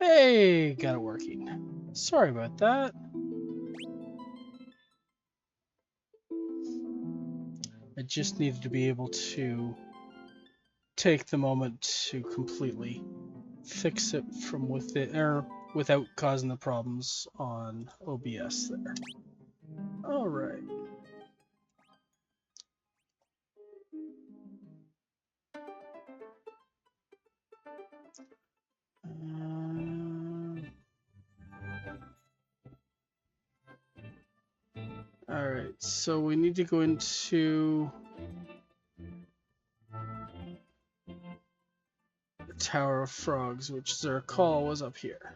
Hey, got it working. Sorry about that. I just needed to be able to take the moment to completely fix it from within, or without causing the problems on OBS there. All right. All right, so we need to go into the Tower of Frogs, which, as I recall, was up here.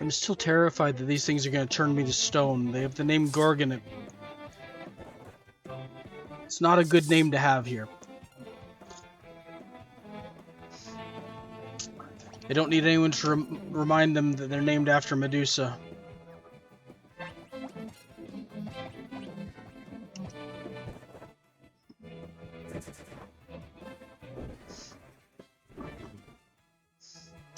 I'm still terrified that these things are going to turn me to stone. They have the name Gorgon. It's not a good name to have here. They don't need anyone to remind them that they're named after Medusa.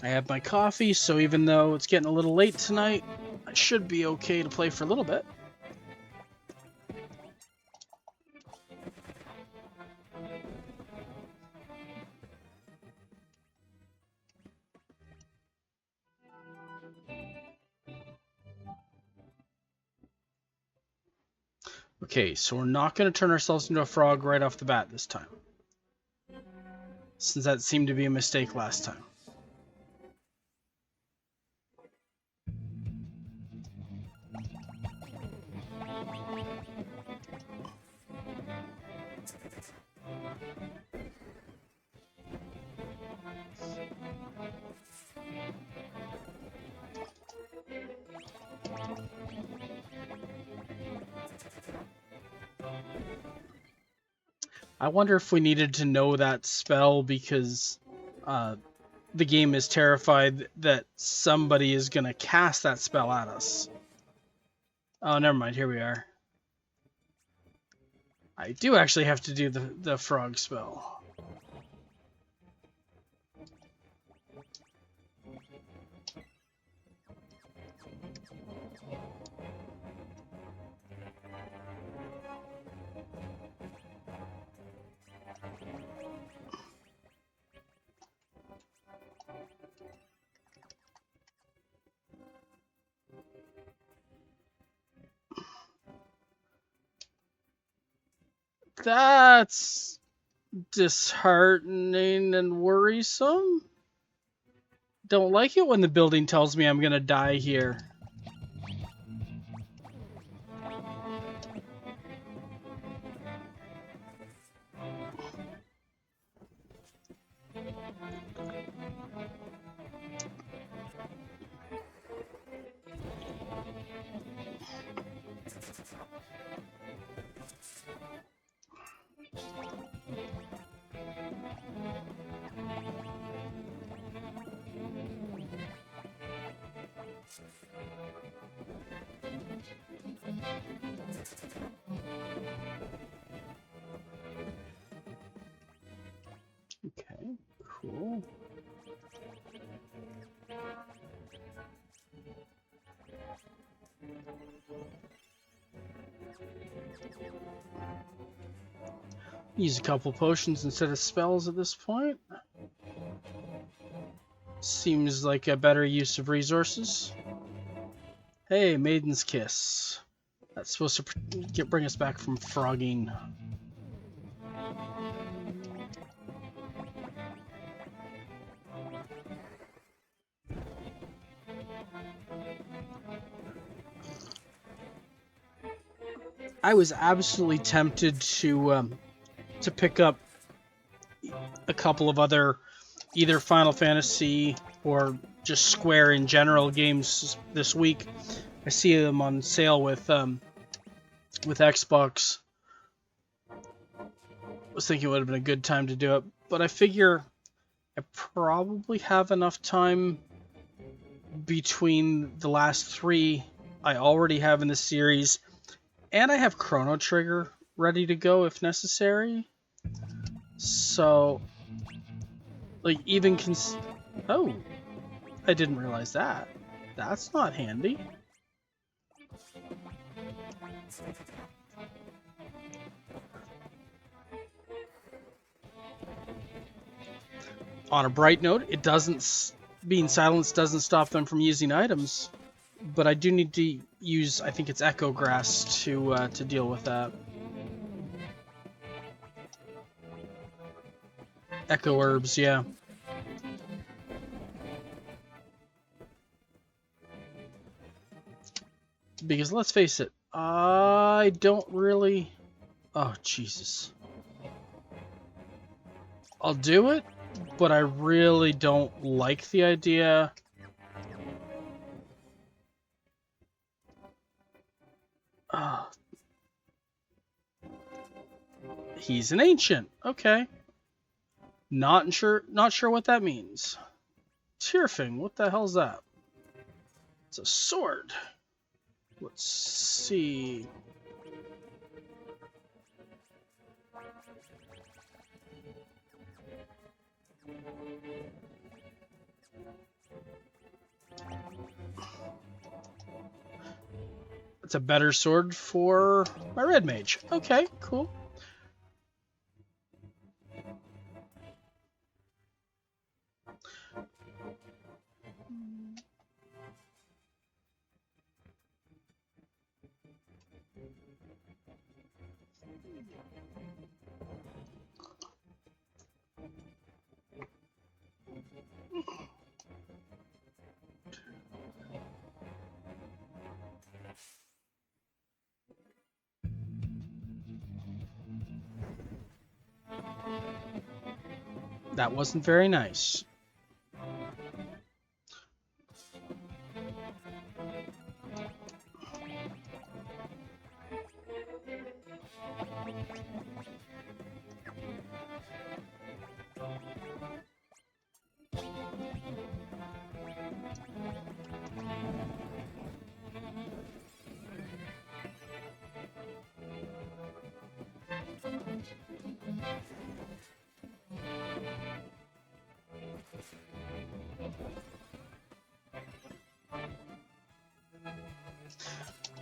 I have my coffee, so even though it's getting a little late tonight, I should be okay to play for a little bit. Okay, so we're not going to turn ourselves into a frog right off the bat this time, since that seemed to be a mistake last time. I wonder if we needed to know that spell because the game is terrified that somebody is going to cast that spell at us. Oh, never mind. Here we are. I do actually have to do the frog spell. That's disheartening and worrisome. Don't like it when the building tells me I'm gonna die here. Okay, cool. Use a couple potions instead of spells at this point. Seems like a better use of resources. Hey, Maiden's Kiss. That's supposed to bring us back from frogging. I was absolutely tempted to pick up a couple of other either Final Fantasy or just Square in general games this week. I see them on sale with Xbox. I was thinking it would have been a good time to do it, but I figure I probably have enough time between the last 3 I already have in the series, and I have Chrono Trigger ready to go if necessary. So, like, even oh, I didn't realize that. That's not handy. On a bright note, it doesn't being silenced doesn't stop them from using items, but I do need to use, I think it's Echo Grass to deal with that. Echo Herbs, yeah. Because let's face it, I don't really... Oh, Jesus. I'll do it, but I really don't like the idea. He's an ancient. Okay. Not sure what that means. Tearfing, what the hell's that? It's a sword. Let's see. It's a better sword for my red mage. Okay, cool. That wasn't very nice.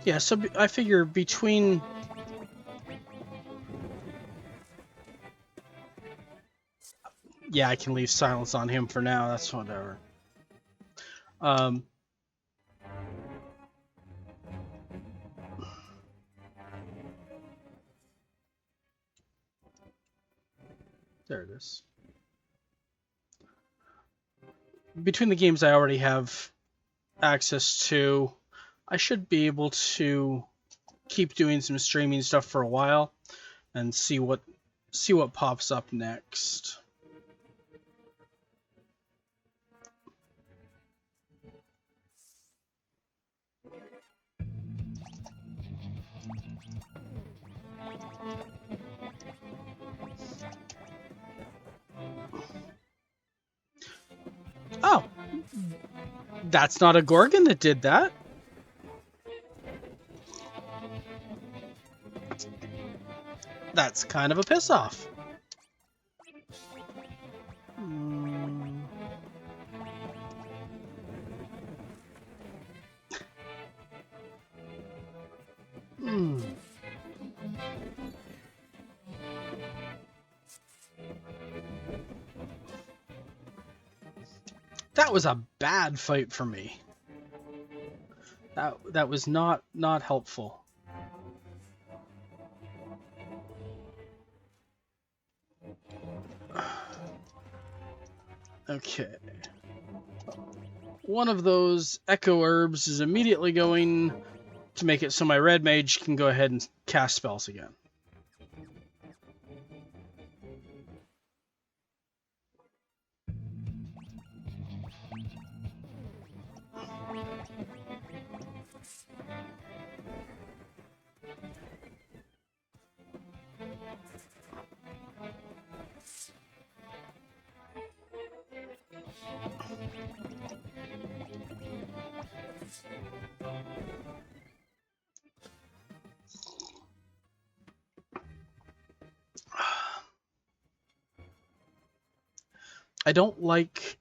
Yeah, so I figure between... Yeah, I can leave silence on him for now. That's whatever. There it is. Between the games I already have access to, I should be able to keep doing some streaming stuff for a while and see what pops up next. Oh, that's not a Gorgon that did that. That's kind of a piss off. That was a bad fight for me. That was not helpful. Okay. One of those Echo Herbs is immediately going to make it so my red mage can go ahead and cast spells again. I don't like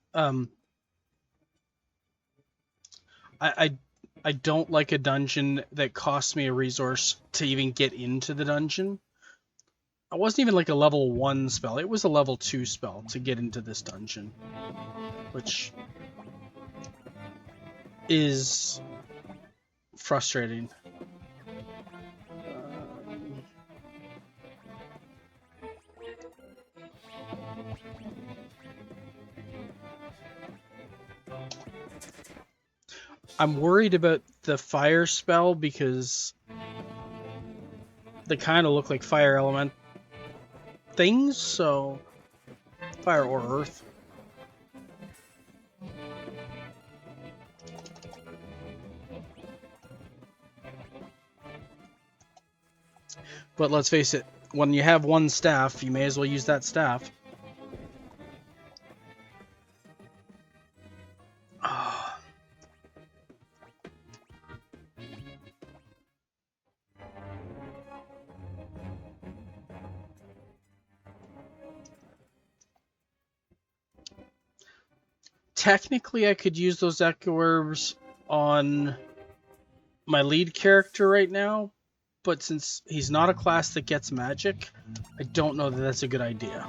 I I don't like a dungeon that costs me a resource to even get into the dungeon. It wasn't even like a level 1 spell. It was a level 2 spell to get into this dungeon, which is frustrating. I'm worried about the fire spell because they kind of look like fire element things, so fire or earth. But let's face it, when you have one staff, you may as well use that staff. Technically, I could use those echo orbs on my lead character right now, but since he's not a class that gets magic, I don't know that that's a good idea.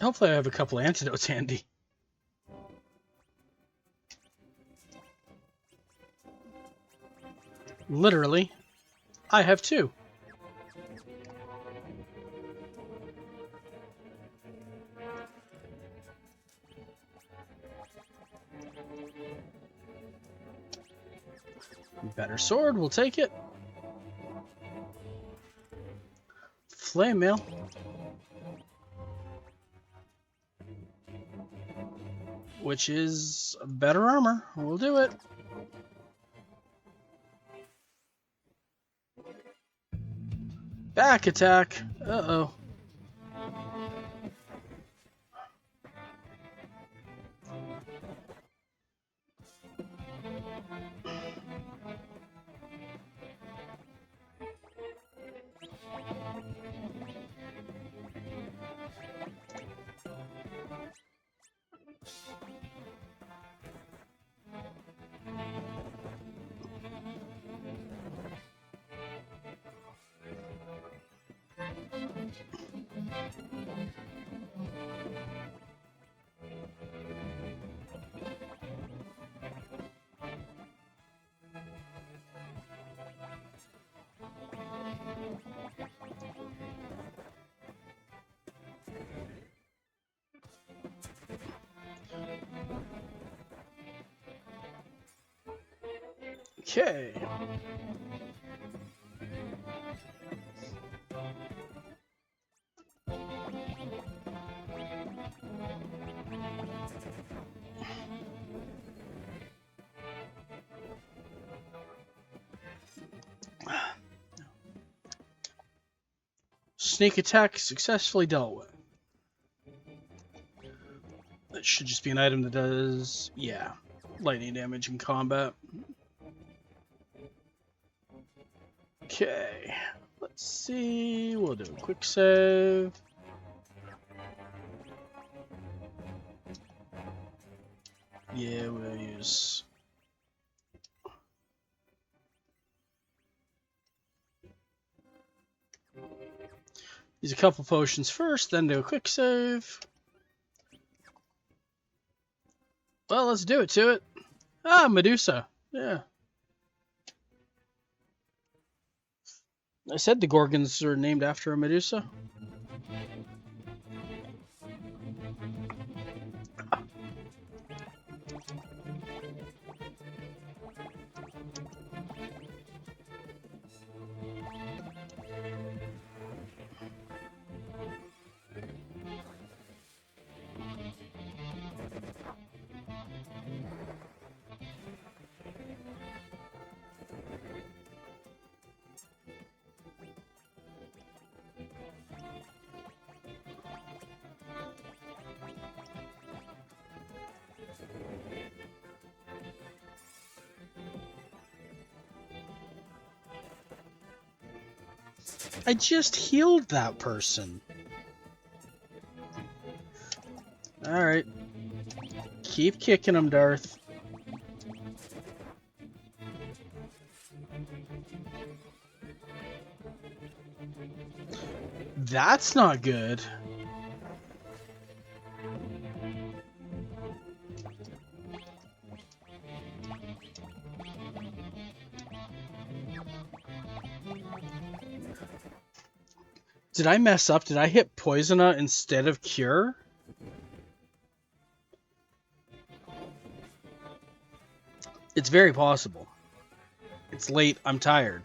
Hopefully I have a couple antidotes handy. Literally, I have 2. Better sword, we'll take it. Flame mail. Which is better armor. We'll do it. Back attack. Uh-oh. Okay. Sneak attack successfully dealt with. That should just be an item that does, yeah, lightning damage in combat. Okay, let's see. We'll do a quick save. Yeah, we'll use... use a couple potions first, then do a quick save. Well, let's do it to it. Ah, Medusa. Yeah. I said the Gorgons are named after a Medusa. I just healed that person. Alright. Keep kicking him, Darth. That's not good. Did I mess up? Did I hit Poisona instead of Cure? It's very possible. It's late. I'm tired.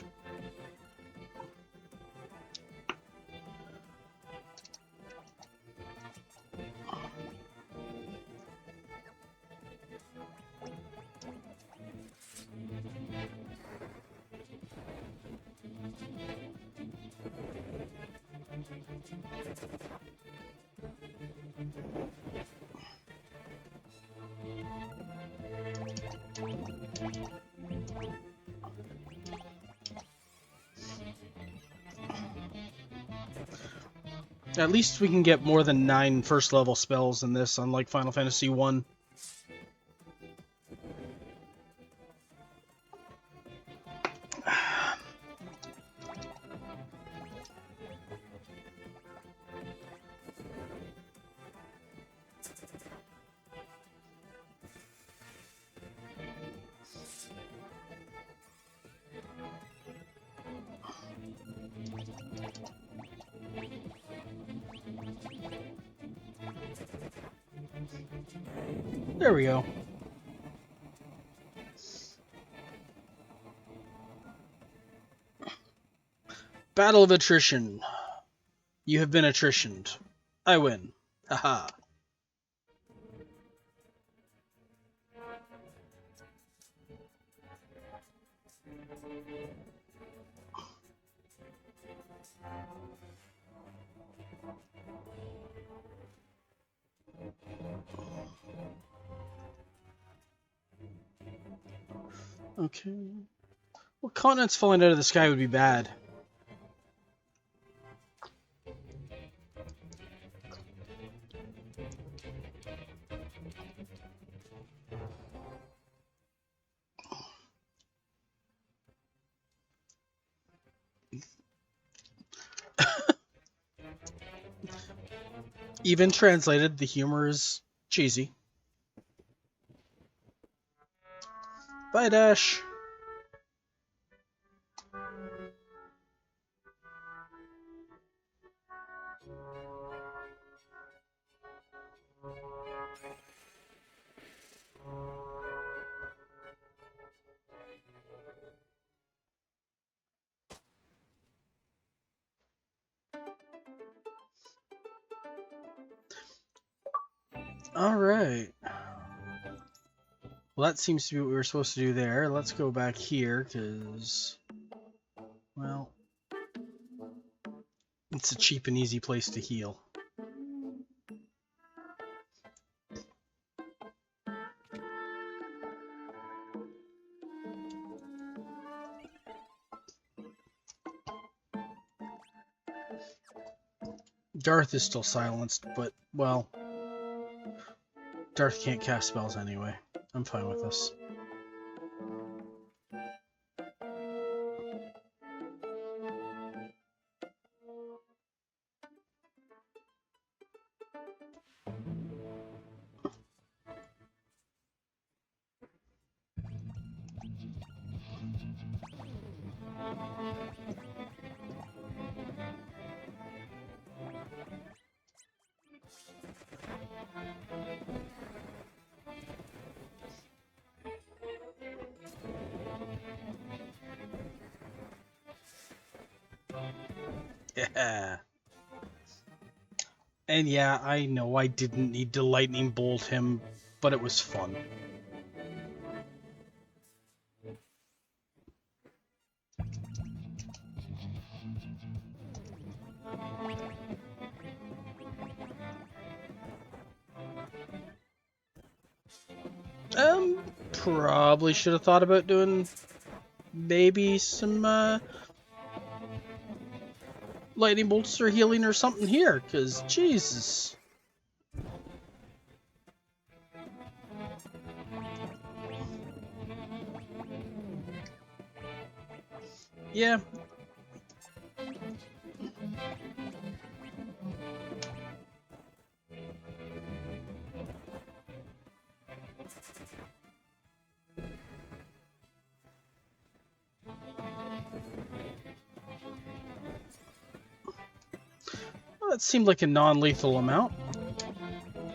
At least we can get more than 9 first level spells in this, unlike Final Fantasy 1. There we go. Battle of Attrition. You have been attritioned. I win. Haha. Okay. Well, continents falling out of the sky would be bad. Even translated, the humor is cheesy. Bye, Dash. Alright. Well, that seems to be what we were supposed to do there. Let's go back here, because, well, it's a cheap and easy place to heal. Darth is still silenced, but, well, Darth can't cast spells anyway. I'm fine with this. Yeah. And yeah, I know I didn't need to lightning bolt him, but it was fun. Probably should have thought about doing maybe some lightning bolts or healing or something here, because Jesus. Yeah. Well, that seemed like a non-lethal amount.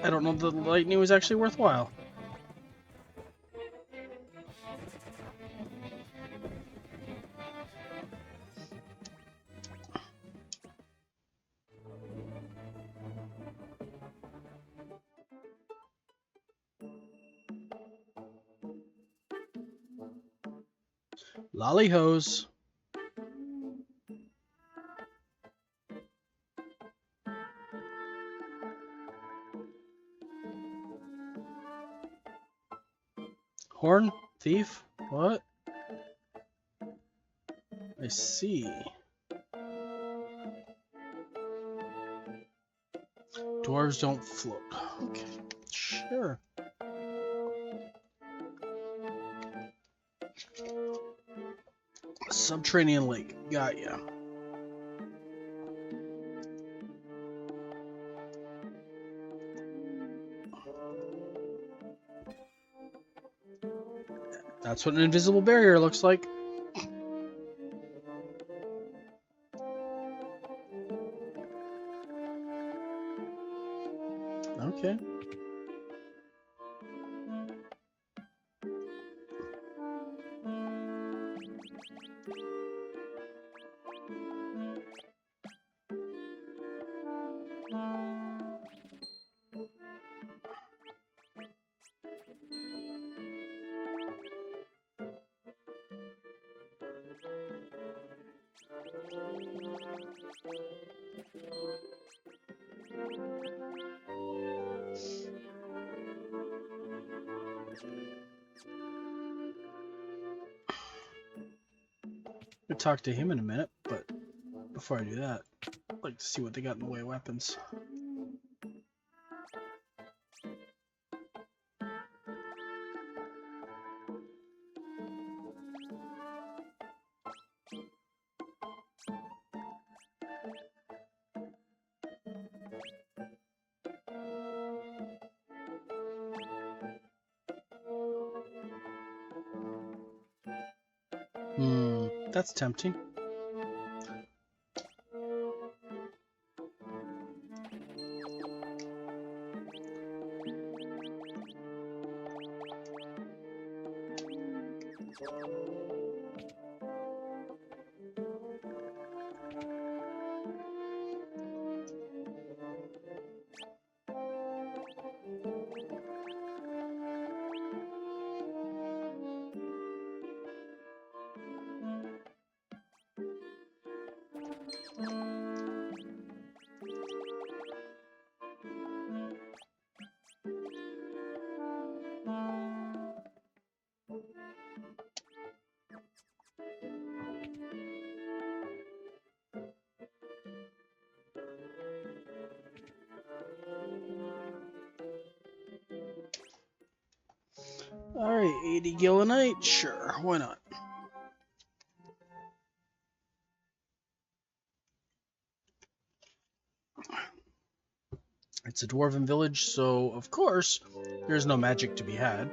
I don't know if the lightning was actually worthwhile. Lollyhose. Horn? Thief? What? I see. Dwarves don't float. Okay, sure. Subterranean lake. Got ya. That's what an invisible barrier looks like. Okay. I'll talk to him in a minute, but before I do that, I'd like to see what they got in the way of weapons. That's tempting. Alright, 80 gil a night? Sure, why not? It's a dwarven village, so of course, there's no magic to be had.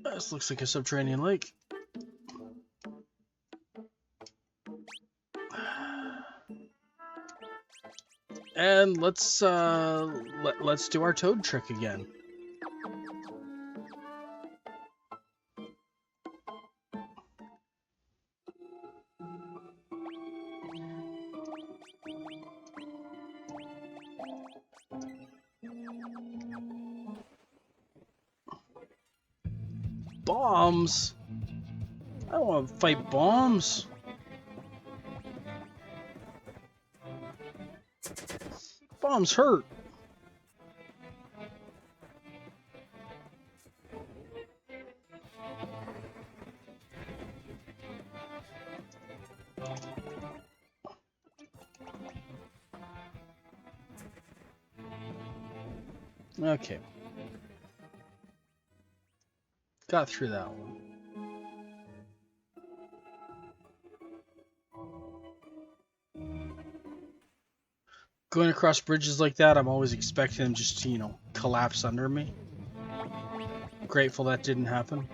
This looks like a subterranean lake. And let's do our toad trick again. Bombs? I don't want to fight bombs. Bombs hurt. Okay. Got through that one. Going across bridges like that, I'm always expecting them just to, you know, collapse under me. Grateful that didn't happen.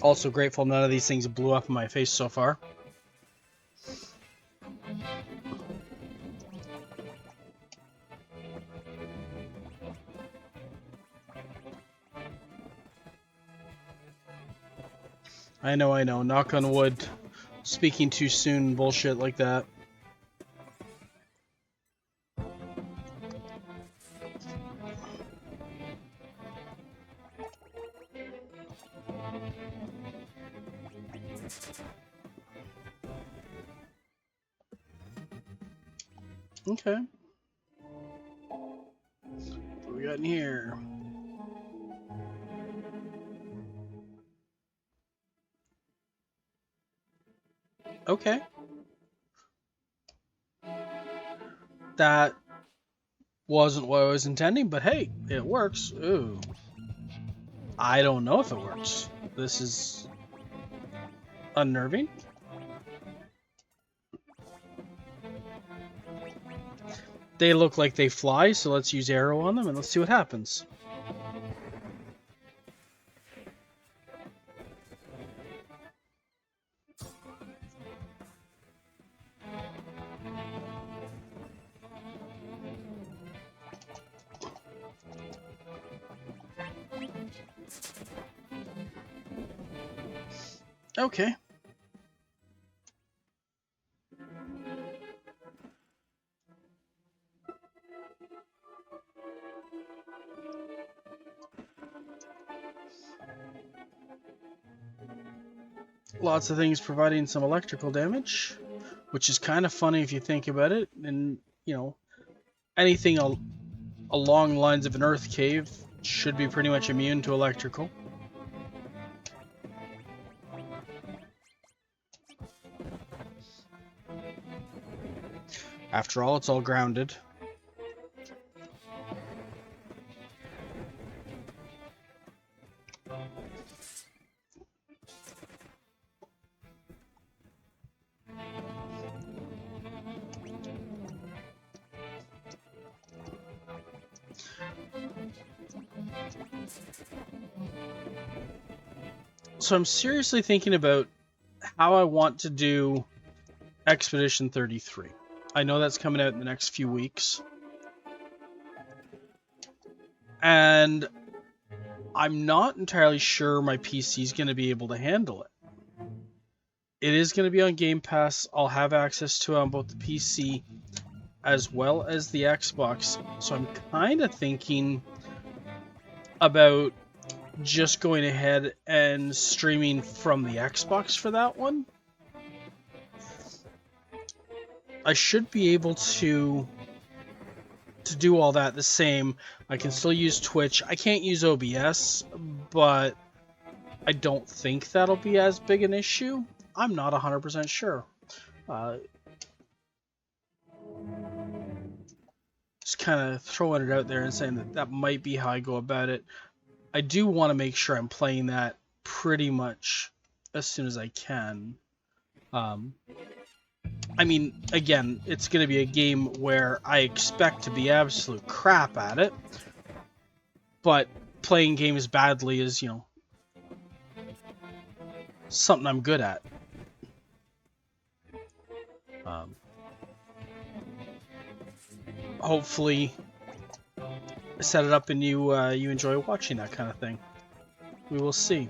Also grateful none of these things blew up in my face so far. I know. Knock on wood. Speaking too soon, bullshit like that. Okay. What we got in here? Okay. That wasn't what I was intending, but hey, it works. Ooh. I don't know if it works. This is unnerving. They look like they fly, so let's use arrow on them and let's see what happens. Okay. Lots of things providing some electrical damage, which is kind of funny if you think about it. And, you know, anything along the lines of an earth cave should be pretty much immune to electrical. After all, it's all grounded. So I'm seriously thinking about how I want to do Expedition 33. I know that's coming out in the next few weeks. And I'm not entirely sure my PC is going to be able to handle it. It is going to be on Game Pass. I'll have access to it on both the PC as well as the Xbox. So I'm kind of thinking about just going ahead and streaming from the Xbox for that one. I should be able to do all that the same. I can still use Twitch. I can't use OBS, but I don't think that'll be as big an issue. I'm not 100% sure. Just kind of throwing it out there and saying that that might be how I go about it. I do want to make sure I'm playing that pretty much as soon as I can. I mean, again, it's going to be a game where I expect to be absolute crap at it, but playing games badly is, you know, something I'm good at. Hopefully, I set it up and you enjoy watching that kind of thing. We will see.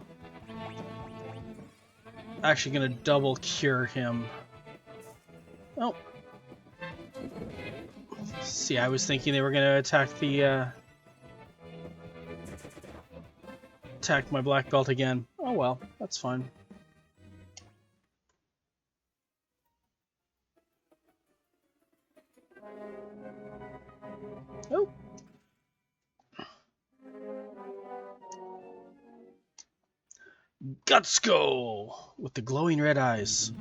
Actually, gonna double cure him. Oh. See, I was thinking they were gonna attack the attack my black belt again. Oh well, that's fine. Oh. Gutsko with the glowing red eyes.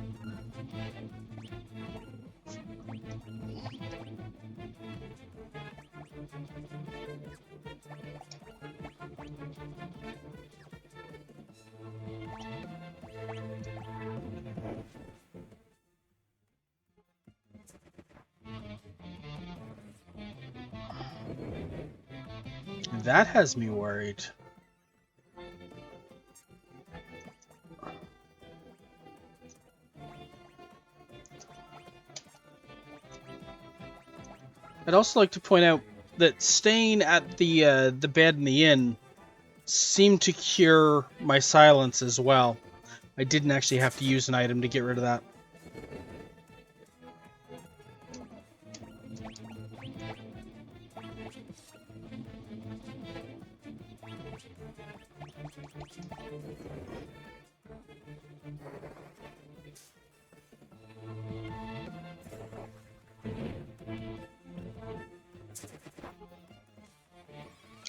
That has me worried. I'd also like to point out that staying at the bed in the inn seemed to cure my silence as well. I didn't actually have to use an item to get rid of that.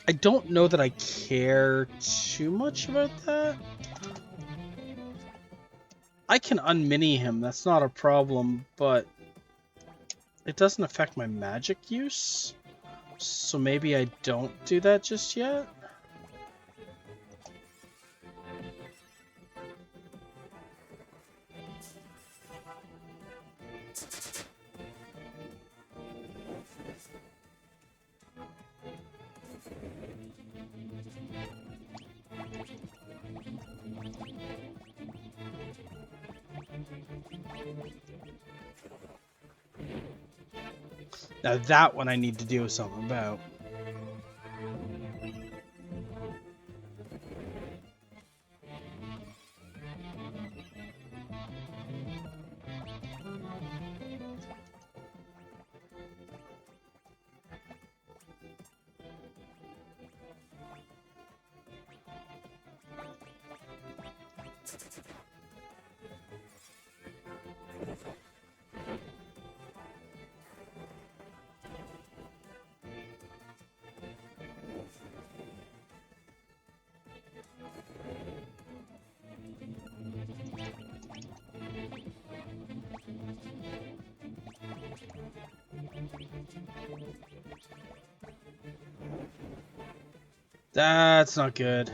I don't know that I care too much about that. I can unmini him, that's not a problem, but it doesn't affect my magic use. So maybe I don't do that just yet? Now that one I need to do something about. That's not good.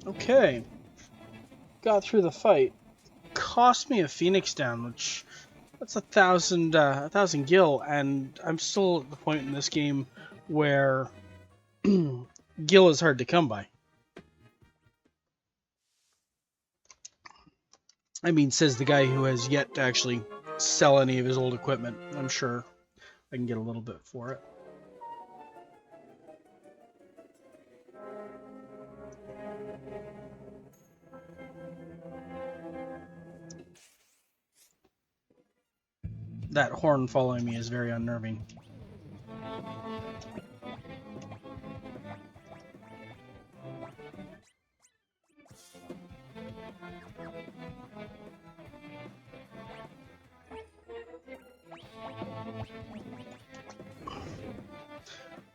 Okay. Got through the fight. Cost me a Phoenix down, which that's 1,000 gil, and I'm still at the point in this game where gil is hard to come by. I mean, says the guy who has yet to actually sell any of his old equipment. I'm sure I can get a little bit for it. That horn following me is very unnerving.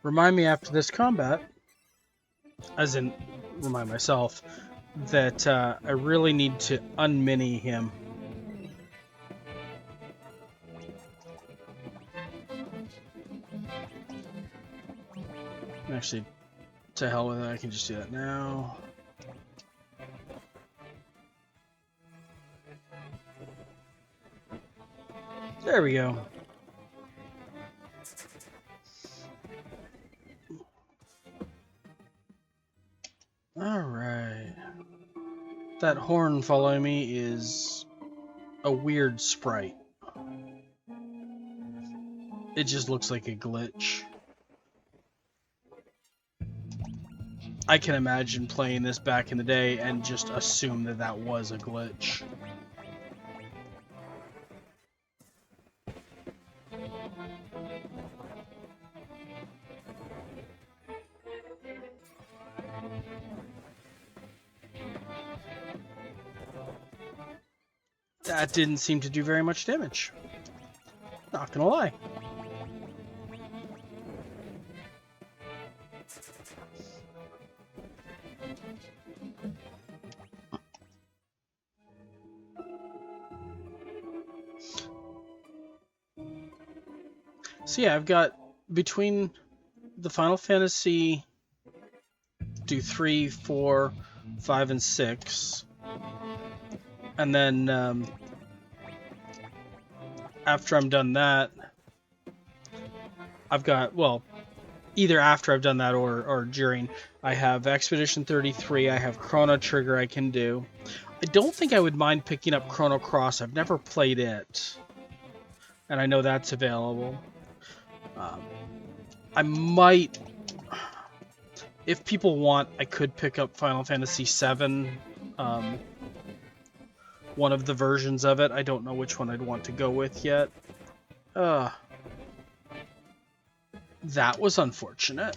Remind me after this combat, as in remind myself, that I really need to unmini him. Actually, to hell with it, I can just do that now. There we go. Alright. That horn following me is a weird sprite. It just looks like a glitch. I can imagine playing this back in the day and just assume that that was a glitch. That didn't seem to do very much damage. Not gonna lie. So yeah, I've got between the Final Fantasy do 3, 4, 5, and 6, and then after I'm done that, I've got, well, either after I've done that or during, I have Expedition 33, I have Chrono Trigger I can do. I don't think I would mind picking up Chrono Cross. I've never played it, and I know that's available. I might, if people want, I could pick up Final Fantasy VII, one of the versions of it. I don't know which one I'd want to go with yet. That was unfortunate.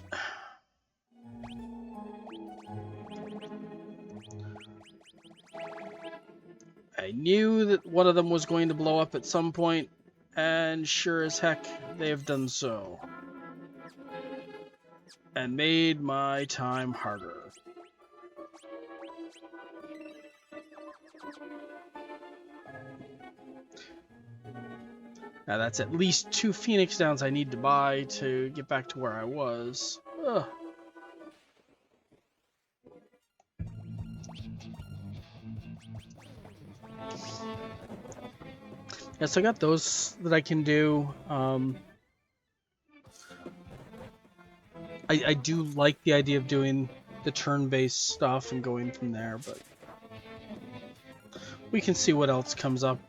I knew that one of them was going to blow up at some point, and sure as heck, they have done so. And made my time harder. Now that's at least 2 Phoenix Downs I need to buy to get back to where I was. Ugh. Yeah, so I got those that I can do. I do like the idea of doing the turn-based stuff and going from there, but we can see what else comes up.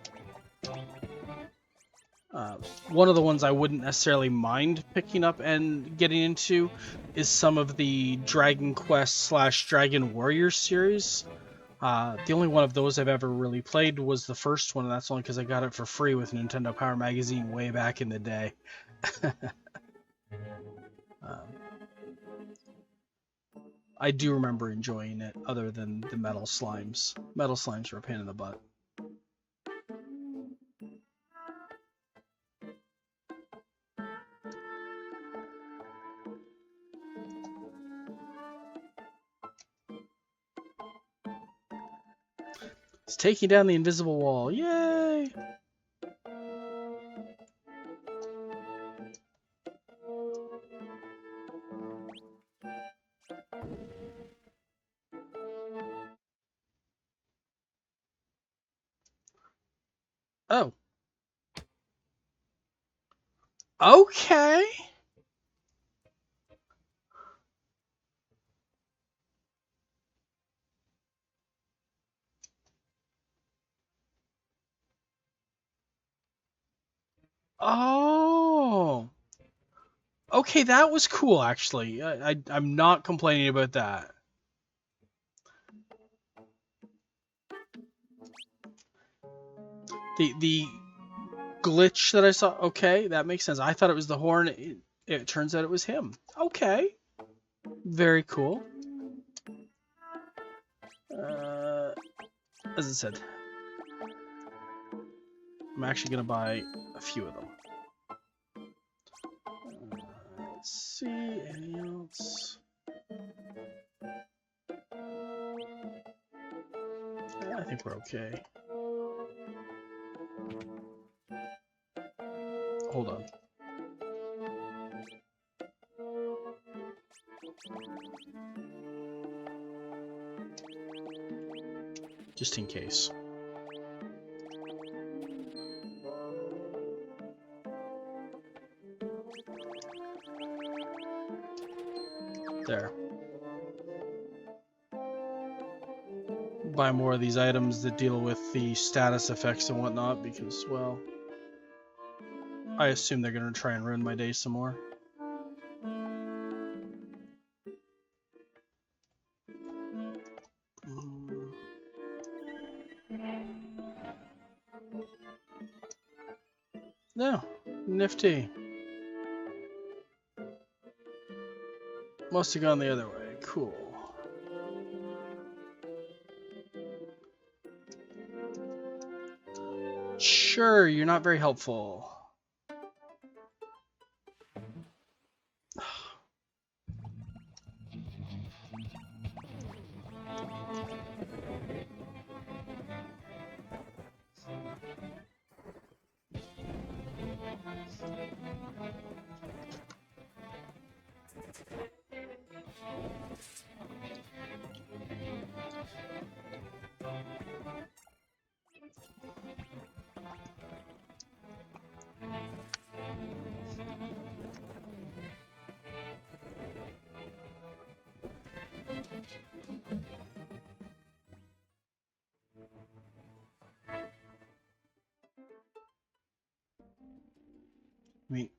One of the ones I wouldn't necessarily mind picking up and getting into is some of the Dragon Quest / Dragon Warrior series. The only one of those I've ever really played was the first one, and that's only because I got it for free with Nintendo Power Magazine way back in the day. I do remember enjoying it, other than the metal slimes. Metal slimes were a pain in the butt. It's taking down the invisible wall. Yay! Oh. Okay. Oh. Okay, that was cool, actually. I'm not complaining about that. The glitch that I saw, okay, that makes sense. I thought it was the horn. It turns out it was him. Okay. Very cool. As I said, I'm actually going to buy a few of them. Let's see. I think we're okay. Hold on. Just in case. There. Buy more of these items that deal with the status effects and whatnot because, well, I assume they're going to try and ruin my day some more. No, nifty. Must have gone the other way. Cool. Sure, you're not very helpful. I mean,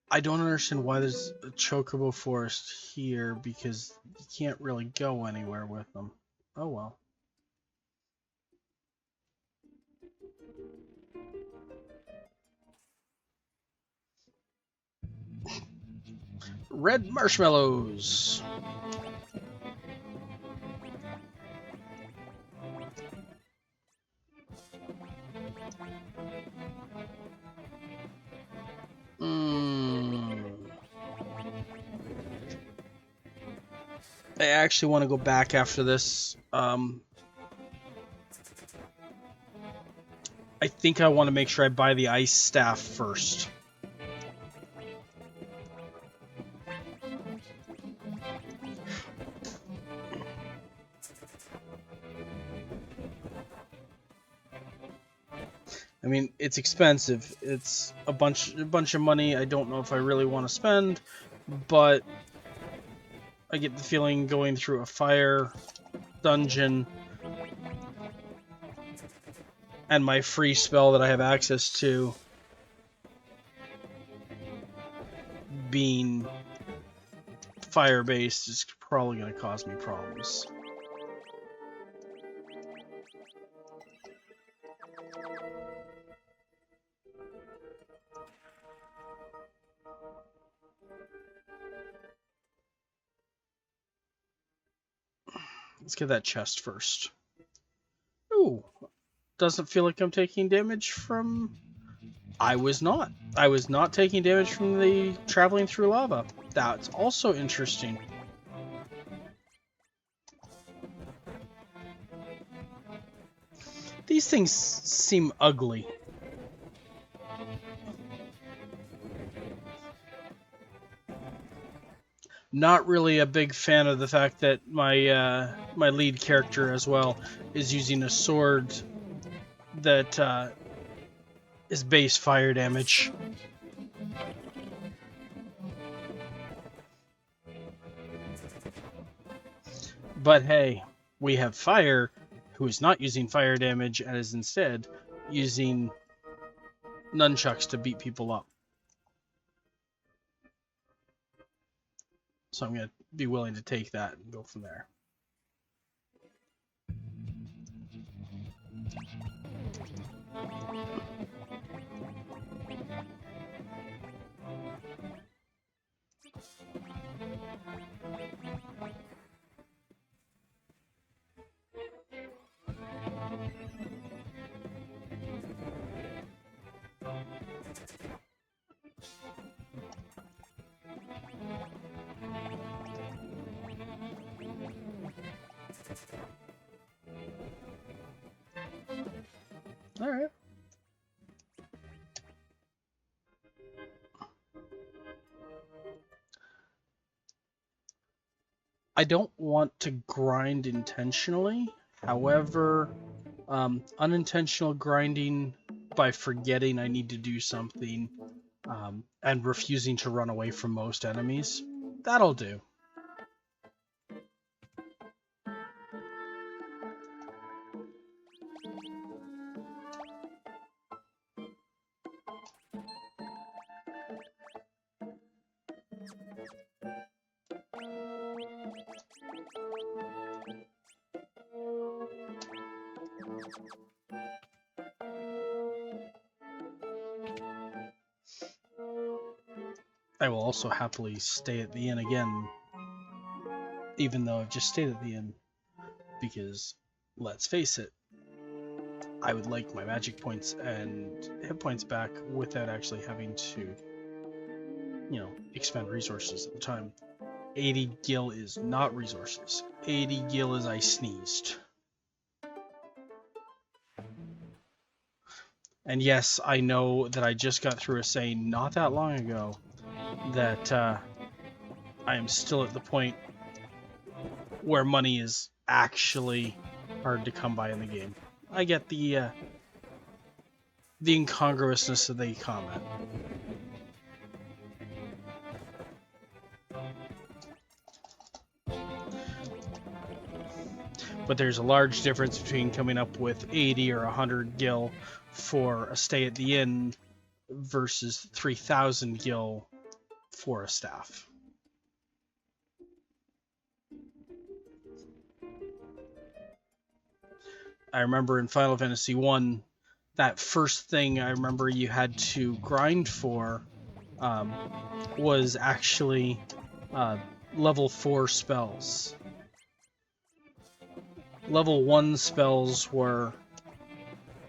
I don't understand why there's a chocobo forest here because you can't really go anywhere with them. Oh well. Red marshmallows. I actually want to go back after this. I think I want to make sure I buy the ice staff first. I mean, it's expensive. It's a bunch of money I don't know if I really want to spend, but I get the feeling going through a fire dungeon and my free spell that I have access to being fire-based is probably going to cause me problems. Let's get that chest first. Ooh, doesn't feel like I'm taking damage from... I was not. I was not taking damage from the traveling through lava. That's also interesting. These things seem ugly. Not really a big fan of the fact that my my lead character as well is using a sword that is base fire damage. But hey, we have Fire, who is not using fire damage and is instead using nunchucks to beat people up. So I'm going to be willing to take that and go from there. All right. I don't want to grind intentionally. However, unintentional grinding by forgetting I need to do something and refusing to run away from most enemies, that'll do. I will also happily stay at the inn again, even though I've just stayed at the inn, because, let's face it, I would like my magic points and hit points back without actually having to, expend resources at the time. 80 gil is not resources. 80 gil is I sneezed. And yes, I know that I just got through a saying not that long ago that I am still at the point where money is actually hard to come by in the game. I get the incongruousness of the comment. But there's a large difference between coming up with 80 or 100 gil for a stay at the inn versus 3,000 gil for a staff. I remember in Final Fantasy 1, that first thing I remember you had to grind for was actually level 4 spells. Level 1 spells were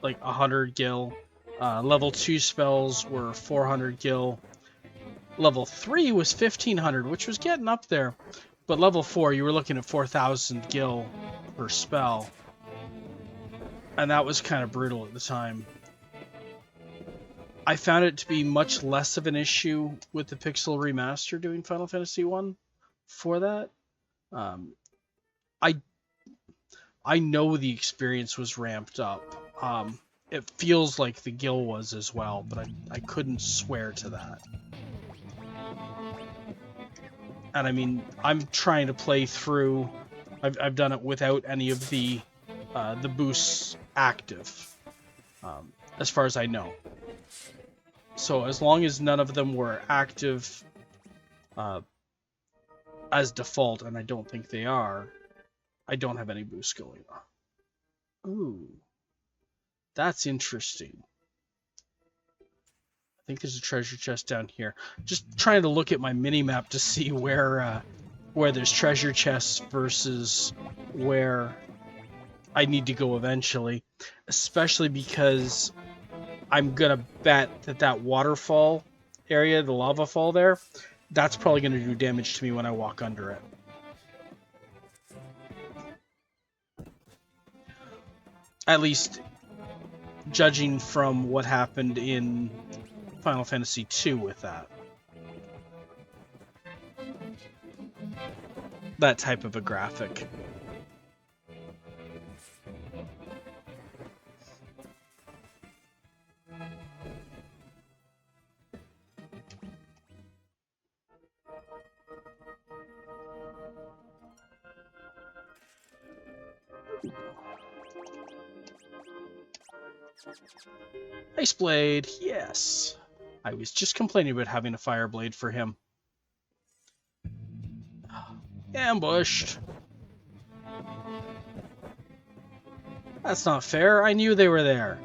like 100 gil. Level 2 spells were 400 gil. Level 3 was 1500, which was getting up there. But level 4, you were looking at 4,000 gil per spell. And that was kind of brutal at the time. I found it to be much less of an issue with the Pixel Remaster doing Final Fantasy 1 for that. I know the experience was ramped up. It feels like the Gil was as well, but I couldn't swear to that. And I mean, I'm trying to play through. I've done it without any of the boosts active, as far as I know. So as long as none of them were active as default, and I don't think they are, I don't have any boosts going on. Ooh, that's interesting. I think there's a treasure chest down here. Just trying to look at my mini-map to see where there's treasure chests versus where I need to go eventually. Especially because I'm gonna bet that waterfall area, the lava fall there, that's probably gonna do damage to me when I walk under it. At least judging from what happened in Final Fantasy II with that. That type of a graphic. Ice Blade, yes. I was just complaining about having a fire blade for him. Ambushed. That's not fair. I knew they were there.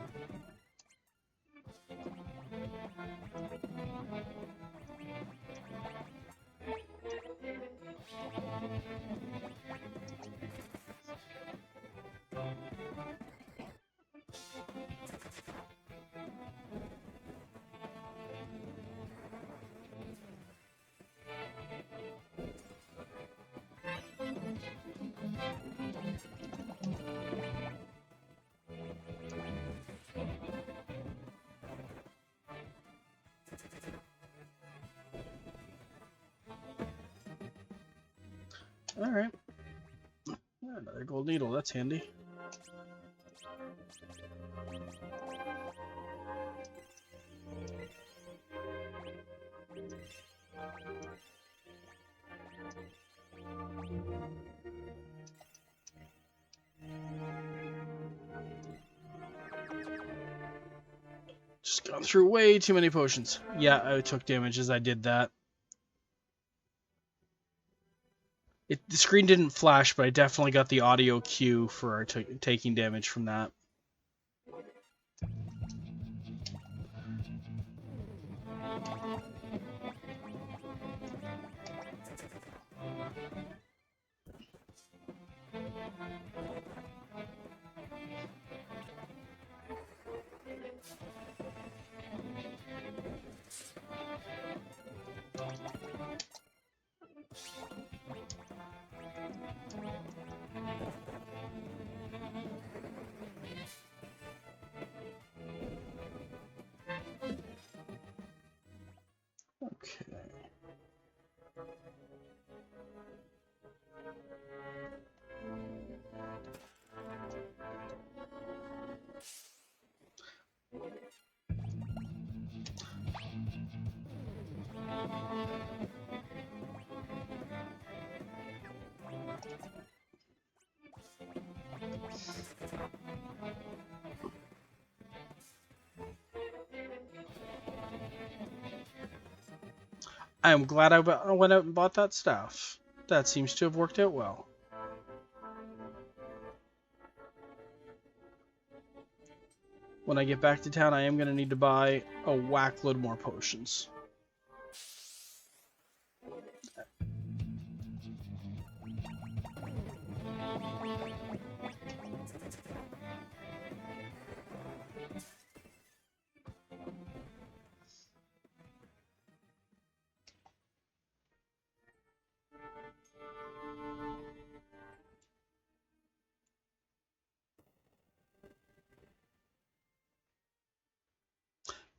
Alright. Another gold needle, that's handy. Just gone through way too many potions. Yeah, I took damage as I did that. The screen didn't flash, but I definitely got the audio cue for taking damage from that. Okay. I'm glad I went out and bought that stuff. That seems to have worked out well. When I get back to town, I am going to need to buy a whack load more potions.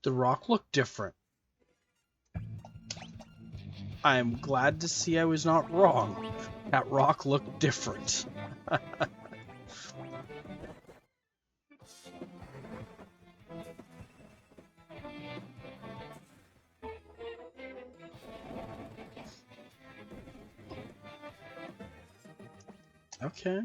The rock looked different. I am glad to see I was not wrong. That rock looked different. Okay.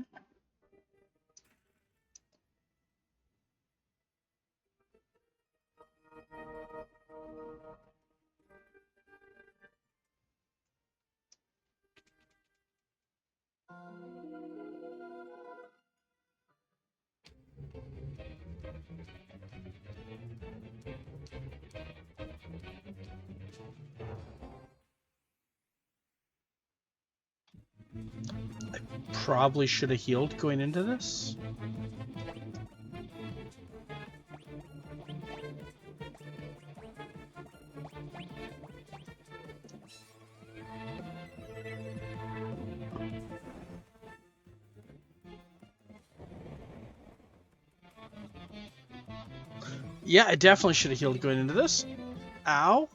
Probably should have healed going into this. Yeah, I definitely should have healed going into this. Ow.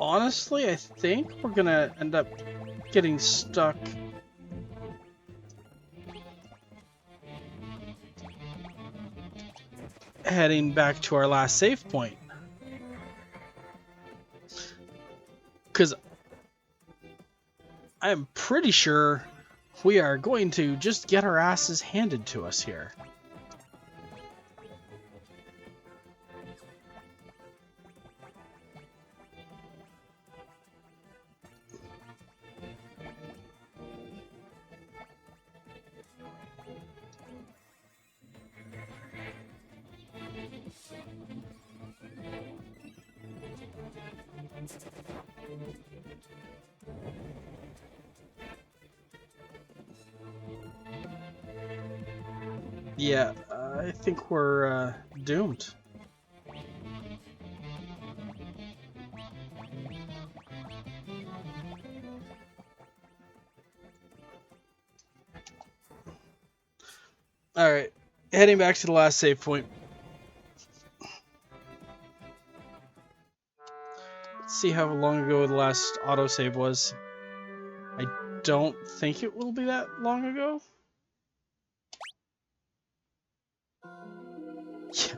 Honestly, I think we're gonna end up getting stuck heading back to our last save point. Because I'm pretty sure we are going to just get our asses handed to us here. Yeah, I think we're doomed. Alright, heading back to the last save point. Let's see how long ago the last autosave was. I don't think it will be that long ago. Yeah.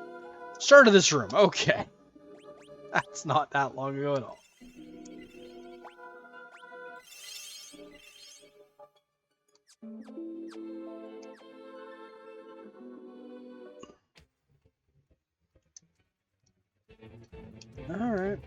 Start of this room, okay. That's not that long ago at all. Alright.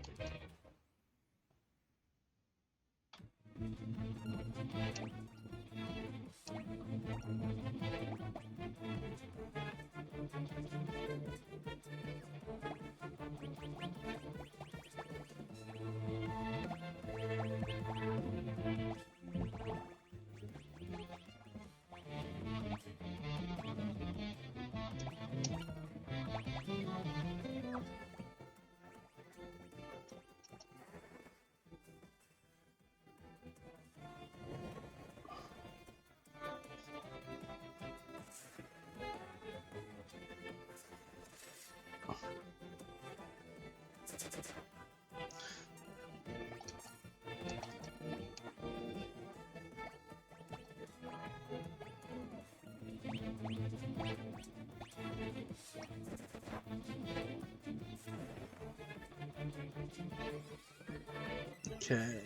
Okay.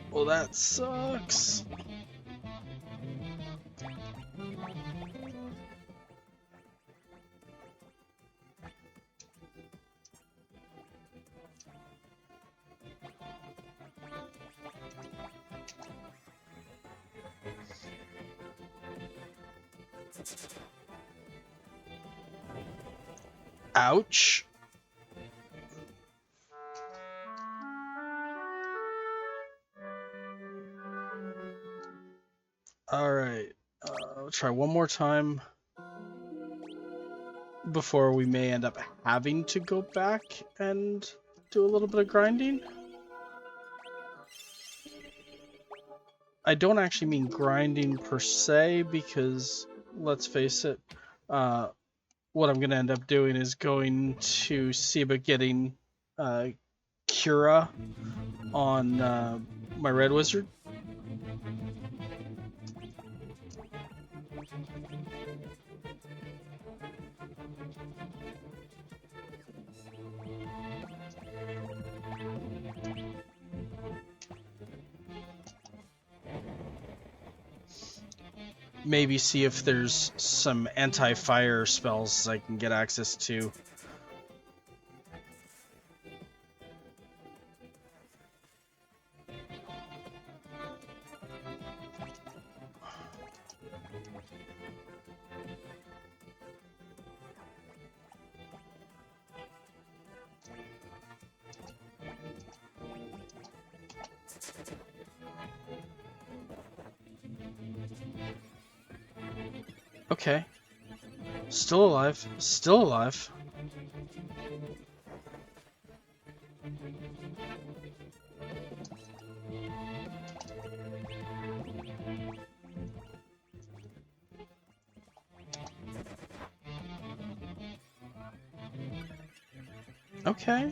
Well, that sucks. Ouch. Alright. I'll try one more time before we may end up having to go back and do a little bit of grinding. I don't actually mean grinding per se, because let's face it, what I'm going to end up doing is going to see about getting Cura on my Red Wizard. Maybe see if there's some anti-fire spells I can get access to. Okay. Still alive. Still alive. Okay.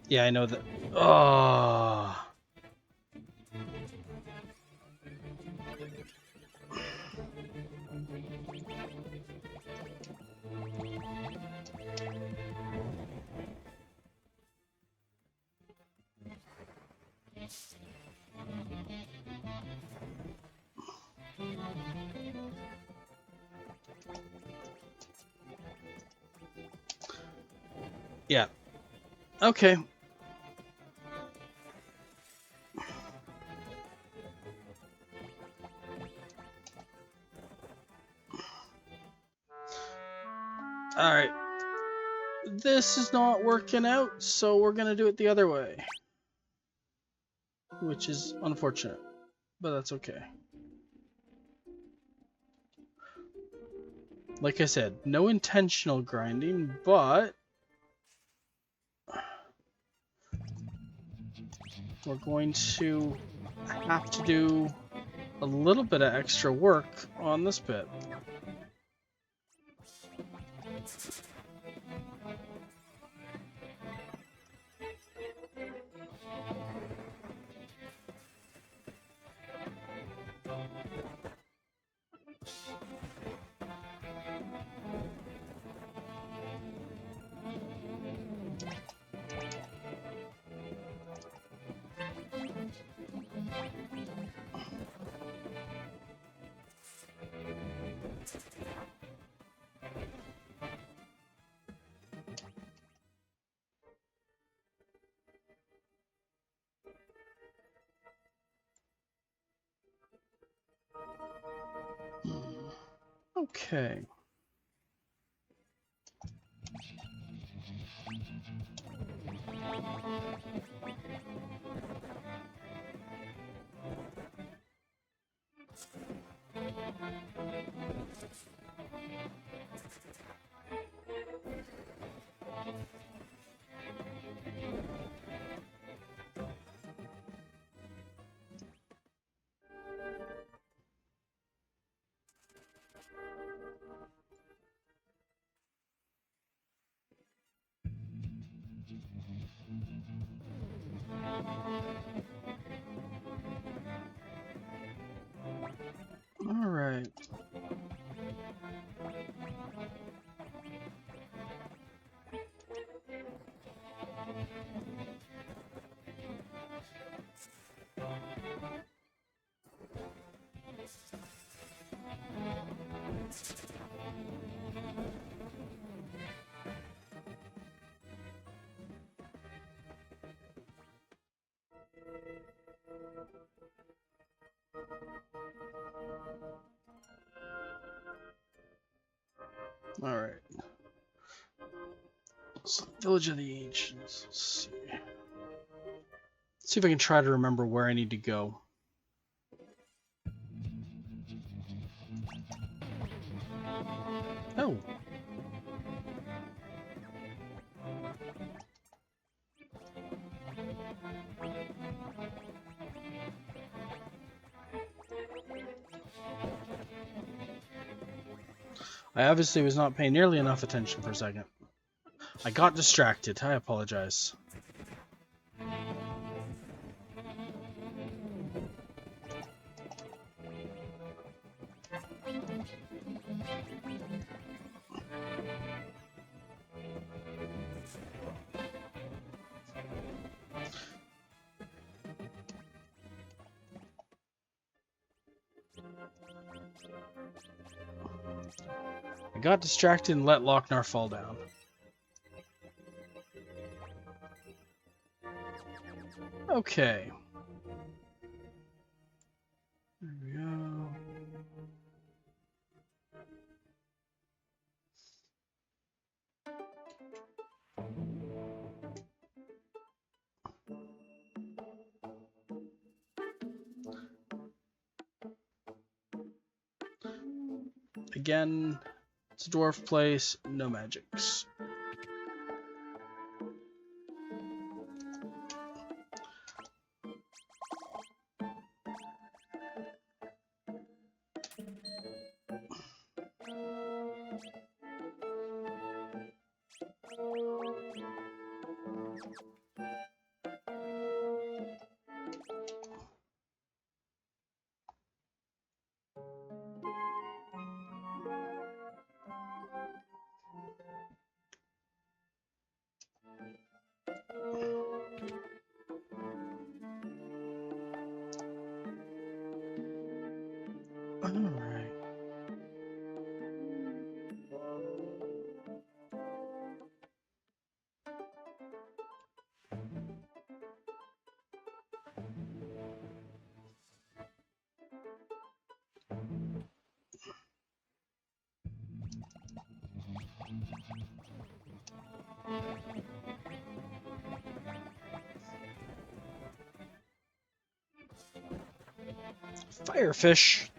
Yeah, I know that. Oh. Yeah. Okay. Alright. This is not working out, so we're gonna do it the other way. Which is unfortunate, but that's okay. Like I said, no intentional grinding, but we're going to have to do a little bit of extra work on this bit. Okay. All right. All right. So, Village of the Ancients. Let's see. Let's see if I can try to remember where I need to go. Oh. I obviously was not paying nearly enough attention for a second. I got distracted. I apologize. I got distracted and let Lochnar fall down. Okay. There we go. Again, it's a dwarf place, no magics. Alright. Firefish.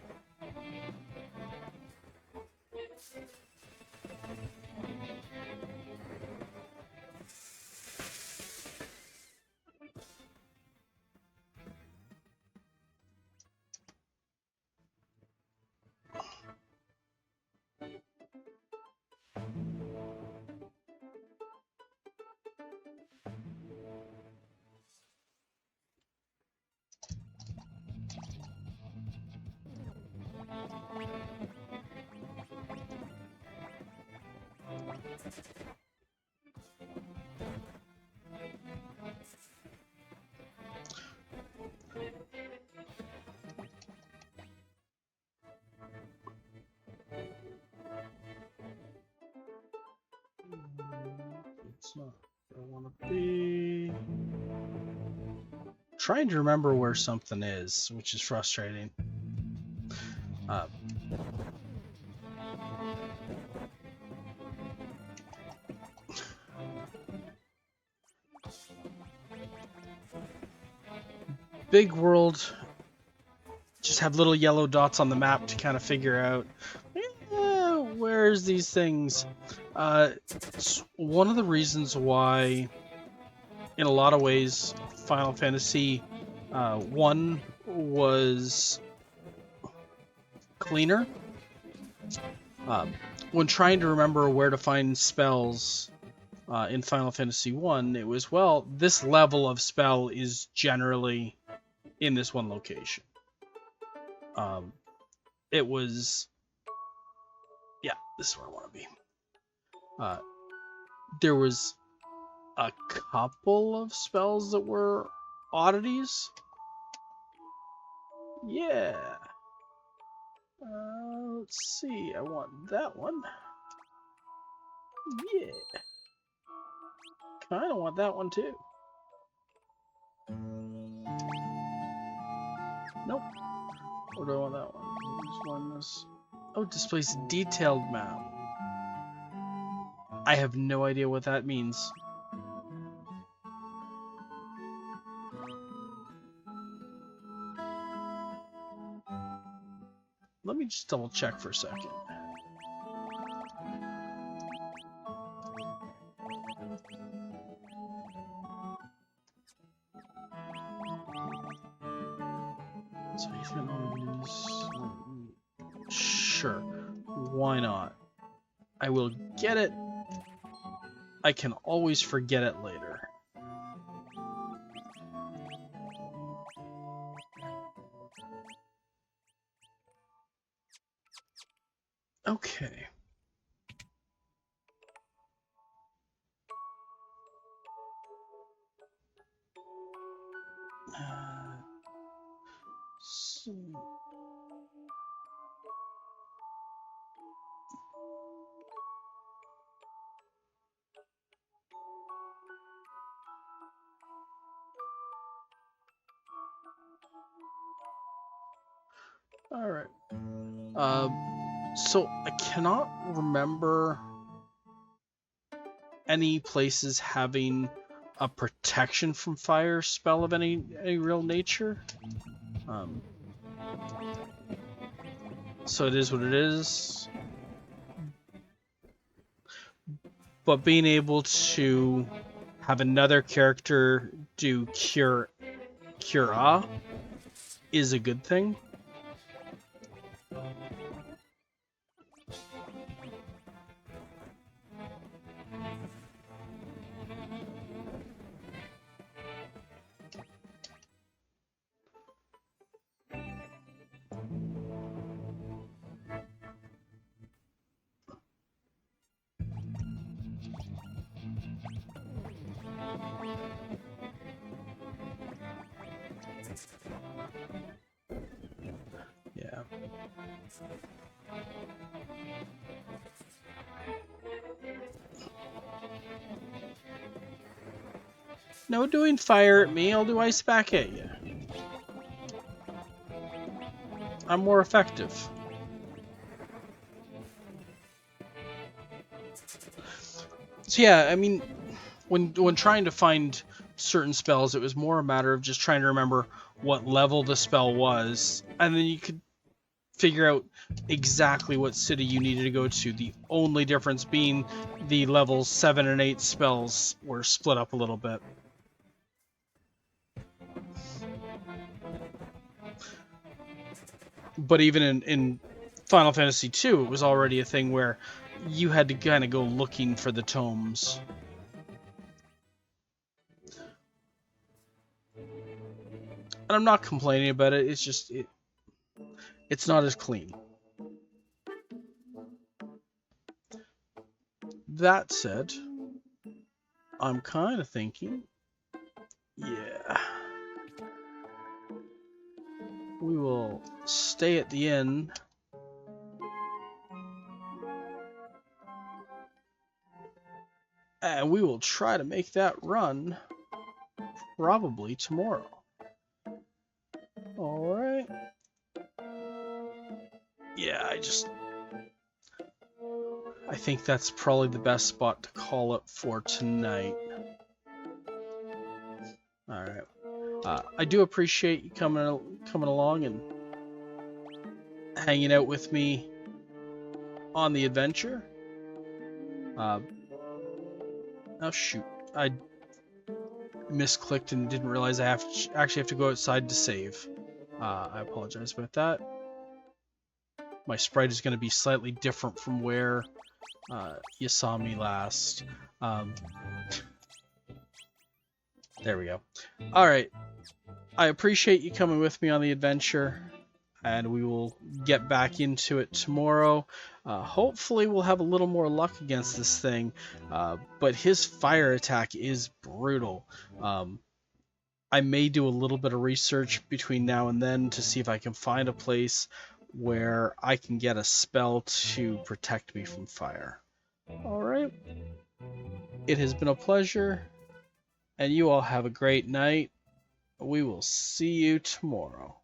It's not where I want to be. Trying to remember where something is, which is frustrating. Big world. Just have little yellow dots on the map to kind of figure out where's these things. It's one of the reasons why, in a lot of ways, Final Fantasy 1 was cleaner. When trying to remember where to find spells in Final Fantasy 1, it was, well, this level of spell is generally in this one location. It was, yeah, this is where I want to be. There was a couple of spells that were oddities. Yeah. Let's see. I want that one. Yeah. Kind of want that one too. Nope. Or do I want that one? Just one this. Oh, displays a detailed map. I have no idea what that means. Let me just double check for a second. So he's gonna use... Sure. Why not? I will get it. I can always forget it later. Okay. So... Alright. So I cannot remember any places having a protection from fire spell of any real nature. So it is what it is. But being able to have another character do cure is a good thing. Yeah. No doing fire at me, I'll do ice back at you. I'm more effective. So yeah, I mean, when trying to find certain spells, it was more a matter of just trying to remember what level the spell was, and then you could figure out exactly what city you needed to go to. The only difference being the levels 7 and 8 spells were split up a little bit. But even in Final Fantasy II, it was already a thing where you had to kind of go looking for the tomes. And I'm not complaining about it, it's just it's not as clean. That said, I'm kind of thinking, yeah, we will stay at the inn and we will try to make that run probably tomorrow. Alright. Yeah, I think that's probably the best spot to call it for tonight. Alright. I do appreciate you coming along and hanging out with me on the adventure. Oh shoot, I misclicked and didn't realize I actually have to go outside to save. I apologize about that. My sprite is going to be slightly different from where you saw me last. There we go. Alright, I appreciate you coming with me on the adventure, and we will get back into it tomorrow. Hopefully we'll have a little more luck against this thing, but his fire attack is brutal. I may do a little bit of research between now and then to see if I can find a place where I can get a spell to protect me from fire. Alright, it has been a pleasure, and you all have a great night. We will see you tomorrow.